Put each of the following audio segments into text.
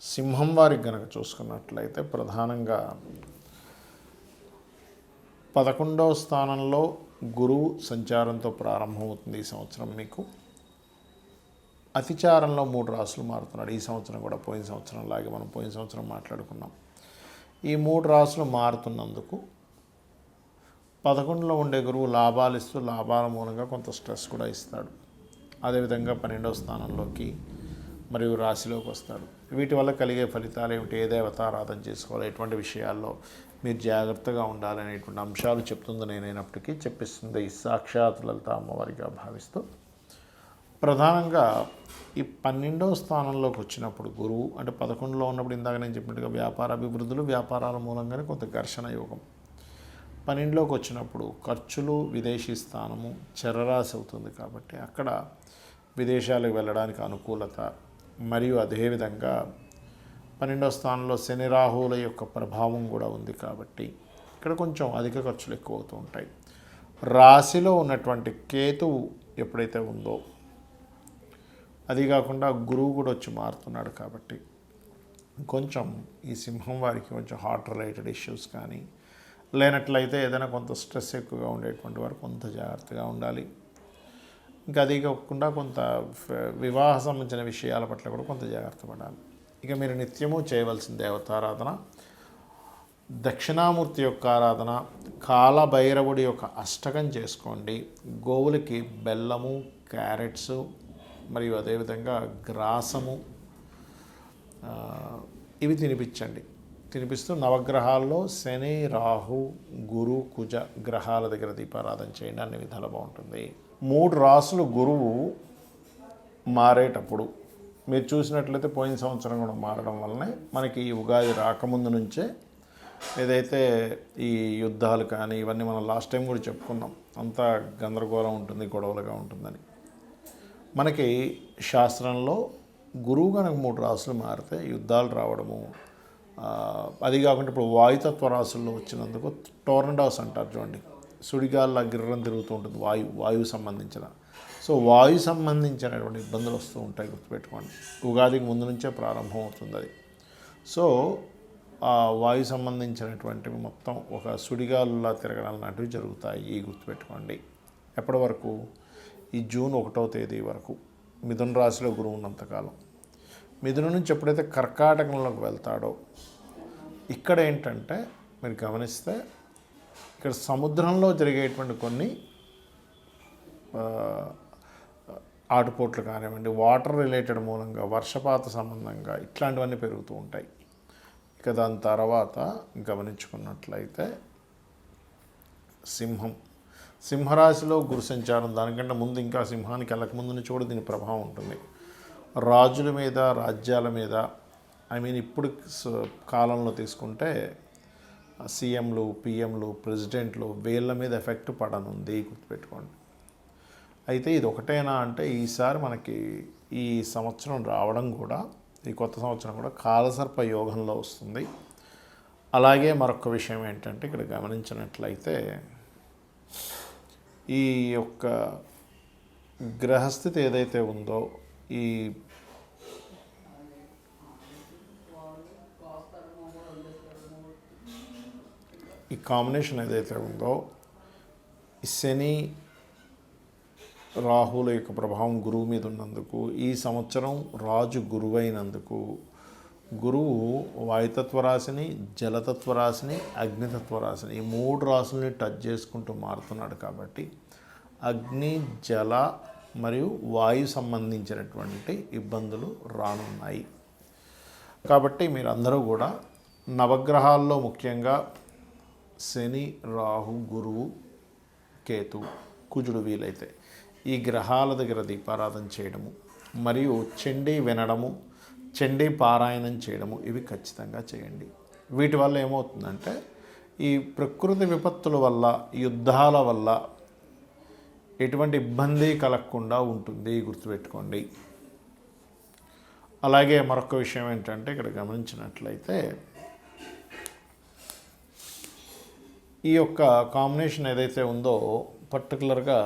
సింహం వారికి గనక చూసుకున్నట్లయితే ప్రధానంగా 11వ స్థానంలో గురువు సంచారంతో ప్రారంభమవుతుంది ఈ సంవత్సరం. మీకు అతిచారంలో 3 రాసులు మారుతున్నాడు ఈ సంవత్సరం కూడా. పోయిన సంవత్సరం లాగే మనం పోయిన సంవత్సరం మాట్లాడుకున్నాం. ఈ 3 రాసులు మారుతున్నందుకు 11లో ఉండే గురువు లాభాలు ఇస్తూ లాభాల మూలంగా కొంత స్ట్రెస్ కూడా ఇస్తాడు. అదేవిధంగా 12వ స్థానంలోకి మరియు రాశిలోకి వస్తాడు. వీటి వల్ల కలిగే ఫలితాలు ఏమిటి, ఏ దేవతారాధన చేసుకోవాలి, ఎటువంటి విషయాల్లో మీరు జాగ్రత్తగా ఉండాలనేటువంటి అంశాలు చెప్తుంది నేనైనప్పటికీ చెప్పిస్తుంది సాక్షాత్ లలిత అమ్మవారిగా భావిస్తూ. ప్రధానంగా ఈ 12వ స్థానంలోకి వచ్చినప్పుడు గురువు అంటే 11లో ఉన్నప్పుడు ఇందాక నేను చెప్పినట్టుగా వ్యాపార అభివృద్ధులు, వ్యాపారాల మూలంగానే కొంత ఘర్షణ యోగం. 12లోకి వచ్చినప్పుడు ఖర్చులు, విదేశీ స్థానము చరరాశి అవుతుంది కాబట్టి అక్కడ విదేశాలకు వెళ్ళడానికి అనుకూలత, మరియు అదేవిధంగా 12వ స్థానంలో శని రాహువుల యొక్క ప్రభావం కూడా ఉంది కాబట్టి ఇక్కడ కొంచెం అధిక ఖర్చులు ఎక్కువ అవుతూ ఉంటాయి. రాశిలో ఉన్నటువంటి కేతువు ఎప్పుడైతే ఉందో, అది కాకుండా గురువు కూడా వచ్చి మారుతున్నాడు కాబట్టి కొంచెం ఈ సింహం వారికి కొంచెం హార్ట్ రిలేటెడ్ ఇష్యూస్ కానీ లేనట్లయితే ఏదైనా కొంత స్ట్రెస్ ఎక్కువగా ఉండేటువంటి వారు కొంత జాగ్రత్తగా ఉండాలి. ఇంకా అది కాకుండా కొంత వివాహ సంబంధించిన విషయాల పట్ల కూడా కొంత జాగ్రత్త పడాలి. ఇక మీరు నిత్యము చేయవలసిన దేవతారాధన దక్షిణామూర్తి యొక్క ఆరాధన, కాలభైరవుడి యొక్క అష్టకం చేసుకోండి. గోవులకి బెల్లము, క్యారెట్స్ మరియు అదేవిధంగా గ్రాసము ఇవి తినిపించండి. తినిపిస్తూ నవగ్రహాల్లో శని, రాహు, గురు, కుజ గ్రహాల దగ్గర దీపారాధన చేయండి. అన్ని విధాలు బాగుంటుంది. 3 రాసులు గురువు మారేటప్పుడు మీరు చూసినట్లయితే పోయిన సంవత్సరం కూడా మారడం వల్లనే మనకి ఈ ఉగాది రాకముందు నుంచే ఏదైతే ఈ యుద్ధాలు కానీ ఇవన్నీ మనం లాస్ట్ టైం కూడా చెప్పుకున్నాం, అంతా గందరగోళం ఉంటుంది, గొడవలుగా ఉంటుందని. మనకి శాస్త్రంలో గురువు కనుక 3 రాసులు మారితే యుద్ధాలు రావడము, అది కాకుండా ఇప్పుడు వాయుతత్వ రాసుల్లో వచ్చినందుకు టోర్నడాస్ అంటారు చూడండి, సుడిగాల్లో గిర్రం తిరుగుతూ ఉంటుంది, వాయువు సంబంధించిన. సో వాయు సంబంధించినటువంటి ఇబ్బందులు వస్తూ ఉంటాయి, గుర్తుపెట్టుకోండి. ఉగాదికి ముందు నుంచే ప్రారంభం అవుతుంది అది. సో ఆ వాయు సంబంధించినటువంటివి మొత్తం ఒక సుడిగాలులా తిరగడం లాంటివి జరుగుతాయి, గుర్తుపెట్టుకోండి. ఎప్పటి వరకు? ఈ జూన్ 1వ తేదీ వరకు మిథున రాశిలో గురువు ఉన్నంతకాలం. మిథున నుంచి ఎప్పుడైతే కర్కాటకంలోకి వెళ్తాడో ఇక్కడ ఏంటంటే మీరు గమనిస్తే ఇక్కడ సముద్రంలో జరిగేటువంటి కొన్ని ఆటుపోట్లు కానివ్వండి, వాటర్ రిలేటెడ్ మూలంగా వర్షపాత సంబంధంగా ఇట్లాంటివన్నీ పెరుగుతూ ఉంటాయి. ఇక దాని తర్వాత గమనించుకున్నట్లయితే సింహరాశిలో గురు సంచారం, దానికంటే ముందు ఇంకా సింహానికి వెళ్ళక ముందు నుంచి కూడా దీని ప్రభావం ఉంటుంది. రాజుల మీద, రాజ్యాల మీద, ఇప్పుడు కాలంలో తీసుకుంటే సీఎంలు, పిఎంలు, ప్రెసిడెంట్లు వీళ్ళ మీద ఎఫెక్ట్ పడనుంది, గుర్తుపెట్టుకోండి. అయితే ఇది ఒకటేనా అంటే ఈసారి మనకి ఈ సంవత్సరం రావడం కూడా, ఈ కొత్త సంవత్సరం కూడా కాలసర్ప యోగంలో వస్తుంది. అలాగే మరొక విషయం ఏంటంటే ఇక్కడ గమనించినట్లయితే ఈ యొక్క గ్రహస్థితి ఏదైతే ఉందో, ఈ కాంబినేషన్ ఏదైతే ఉందో, ఈ శని రాహుల యొక్క ప్రభావం గురువు మీద ఉన్నందుకు, ఈ సంవత్సరం రాజు గురువైనందుకు, గురువు వాయుతత్వ రాశిని, జలతత్వ రాశిని, అగ్నితత్వ రాశిని ఈ 3 రాశుల్ని టచ్ చేసుకుంటూ మారుతున్నాడు కాబట్టి అగ్ని, జల మరియు వాయు సంబంధించినటువంటి ఇబ్బందులు రానున్నాయి. కాబట్టి మీరందరూ కూడా నవగ్రహాల్లో ముఖ్యంగా శని, రాహు, గురువు, కేతు, కుజుడు వీలైతే ఈ గ్రహాల దగ్గర దీపారాధన చేయడము మరియు చండీ వినడము, చండీ పారాయణం చేయడము ఇవి ఖచ్చితంగా చేయండి. వీటి వల్ల ఏమవుతుందంటే ఈ ప్రకృతి విపత్తుల వల్ల, యుద్ధాల వల్ల ఎటువంటి ఇబ్బంది కలగకుండా ఉంటుంది, గుర్తుపెట్టుకోండి. అలాగే మరొక విషయం ఏంటంటే ఇక్కడ గమనించినట్లయితే ఈ యొక్క కాంబినేషన్ ఏదైతే ఉందో పర్టికులర్గా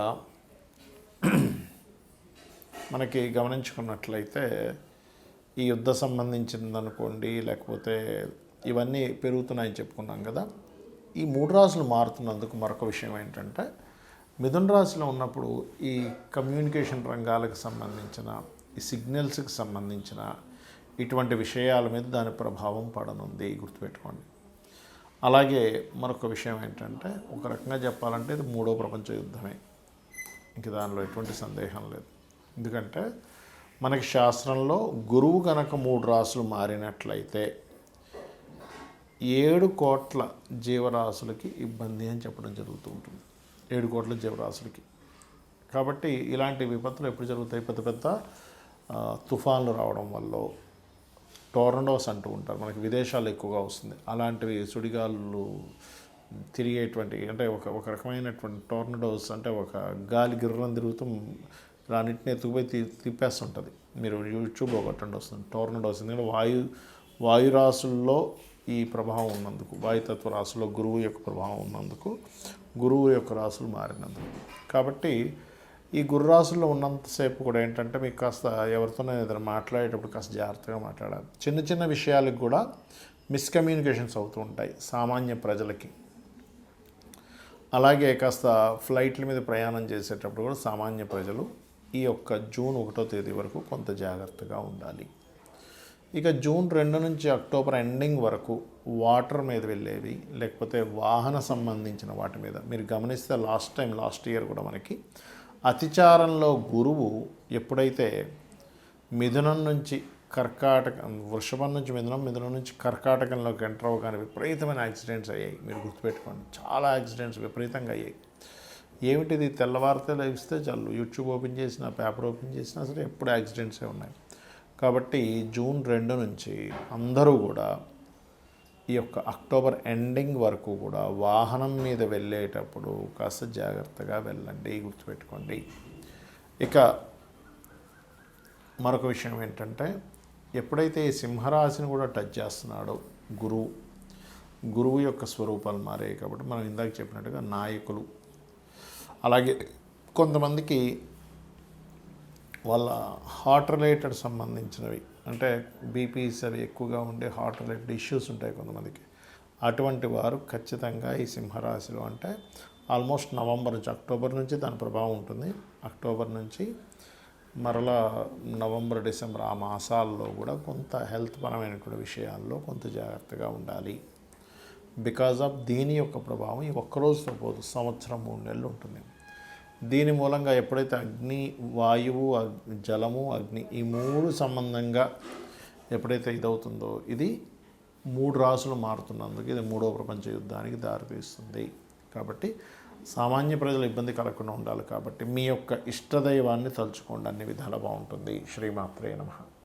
మనకి గమనించుకున్నట్లయితే ఈ యుద్ధ సంబంధించింది అనుకోండి, లేకపోతే ఇవన్నీ పెరుగుతున్నాయని చెప్పుకున్నాం కదా. ఈ 3 రాశులు మారుతున్నందుకు మరొక విషయం ఏంటంటే, మిథున రాశిలో ఉన్నప్పుడు ఈ కమ్యూనికేషన్ రంగాలకు సంబంధించిన, ఈ సిగ్నల్స్కి సంబంధించిన ఇటువంటి విషయాల మీద దాని ప్రభావం పడనుంది, గుర్తుపెట్టుకోండి. అలాగే మరొక విషయం ఏంటంటే, ఒక రకంగా చెప్పాలంటే ఇది 3వ ప్రపంచ యుద్ధమే, ఇంక దానిలో ఎటువంటి సందేహం లేదు. ఎందుకంటే మనకి శాస్త్రంలో గురువు కనుక 3 రాసులు మారినట్లయితే 7 కోట్ల జీవరాశులకి ఇబ్బంది అని చెప్పడం జరుగుతూ ఉంటుంది. 7 కోట్ల జీవరాశులకి. కాబట్టి ఇలాంటి విపత్తులు ఎప్పుడు జరుగుతాయి? పెద్ద పెద్ద తుఫాన్లు రావడం వల్ల, టోర్నడోస్ అంటూ ఉంటారు, మనకి విదేశాల్లో ఎక్కువగా వస్తుంది. అలాంటివి సుడిగాలు తిరిగేటువంటి, అంటే ఒక రకమైనటువంటి టోర్నడోస్, అంటే ఒక గాలి గిర్రం తిరుగుతూ రాన్నింటిని ఎత్తుకుపోయి తిప్పేస్తుంటుంది. మీరు యూట్యూబ్లో కొట్టండి వస్తుంది టోర్నడోస్. ఎందుకంటే వాయురాశుల్లో ఈ ప్రభావం ఉన్నందుకు, వాయుతత్వ రాశుల్లో గురువు యొక్క ప్రభావం ఉన్నందుకు, గురువు యొక్క రాశులు మారినందుకు. కాబట్టి ఈ గురు రాశుల్లో ఉన్నంతసేపు కూడా ఏంటంటే, మీకు కాస్త ఎవరితోనే ఏదైనా మాట్లాడేటప్పుడు కాస్త జాగ్రత్తగా మాట్లాడాలి. చిన్న చిన్న విషయాలకు కూడా మిస్కమ్యూనికేషన్స్ అవుతూ ఉంటాయి సామాన్య ప్రజలకి. అలాగే కాస్త ఫ్లైట్ల మీద ప్రయాణం చేసేటప్పుడు కూడా సామాన్య ప్రజలు ఈ యొక్క జూన్ 1వ తేదీ వరకు కొంత జాగ్రత్తగా ఉండాలి. ఇక జూన్ 2 నుంచి అక్టోబర్ ఎండింగ్ వరకు వాటర్ మీద వెళ్ళేవి, లేకపోతే వాహన సంబంధించిన వాటి మీద మీరు గమనిస్తే లాస్ట్ ఇయర్ కూడా మనకి అతిచారంలో గురువు ఎప్పుడైతే మిథునం నుంచి వృషభం నుంచి మిథునం నుంచి కర్కాటకంలోకి ఎంటర్ అవ్వగానే విపరీతమైన యాక్సిడెంట్స్ అయ్యాయి. మీరు గుర్తుపెట్టుకోండి, చాలా యాక్సిడెంట్స్ విపరీతంగా అయ్యాయి. ఏమిటిది? తెల్లవారితే లేస్తే చాలు, యూట్యూబ్ ఓపెన్ చేసినా, పేపర్ ఓపెన్ చేసినా సరే ఎప్పుడు యాక్సిడెంట్సే ఉన్నాయి. కాబట్టి జూన్ 2 నుంచి అందరూ కూడా ఈ యొక్క అక్టోబర్ ఎండింగ్ వరకు కూడా వాహనం మీద వెళ్ళేటప్పుడు కాస్త జాగ్రత్తగా వెళ్ళండి, గుర్తుపెట్టుకోండి. ఇక మరొక విషయం ఏంటంటే, ఎప్పుడైతే ఈ సింహరాశిని కూడా టచ్ చేస్తున్నాడో గురువు యొక్క స్వరూపాలు మారాయి. కాబట్టి మనం ఇందాక చెప్పినట్టుగా నాయకులు, అలాగే కొంతమందికి వాళ్ళ హార్ట్ రిలేటెడ్ సంబంధించినవి, అంటే బీపీస్ అవి ఎక్కువగా ఉండే హార్ట్ రిలేటెడ్ ఇష్యూస్ ఉంటాయి కొంతమందికి. అటువంటి వారు ఖచ్చితంగా ఈ సింహరాశిలో, అంటే ఆల్మోస్ట్ నవంబర్ నుంచి, అక్టోబర్ నుంచి దాని ప్రభావం ఉంటుంది. అక్టోబర్ నుంచి మరలా నవంబర్, డిసెంబర్ ఆ మాసాల్లో కూడా కొంత హెల్త్ పరమైనటువంటి విషయాల్లో కొంత జాగ్రత్తగా ఉండాలి. బికాజ్ ఆఫ్ దీని యొక్క ప్రభావం ఈ ఒక్కరోజుతో పోదు, సంవత్సరం 3 నెలలు ఉంటుంది. దీని మూలంగా ఎప్పుడైతే అగ్ని, వాయువు, జలము, అగ్ని ఈ 3 సంబంధంగా ఎప్పుడైతే ఇదవుతుందో, ఇది 3 రాశులు మారుతున్నందుకు ఇది 3వ ప్రపంచ యుద్ధానికి దారితీస్తుంది. కాబట్టి సామాన్య ప్రజలు ఇబ్బంది కలగకుండా ఉండాలి. కాబట్టి మీ యొక్క ఇష్టదైవాన్ని తలుచుకోండి, అన్ని విధాలా బాగుంటుంది. శ్రీమాత్రే నమః.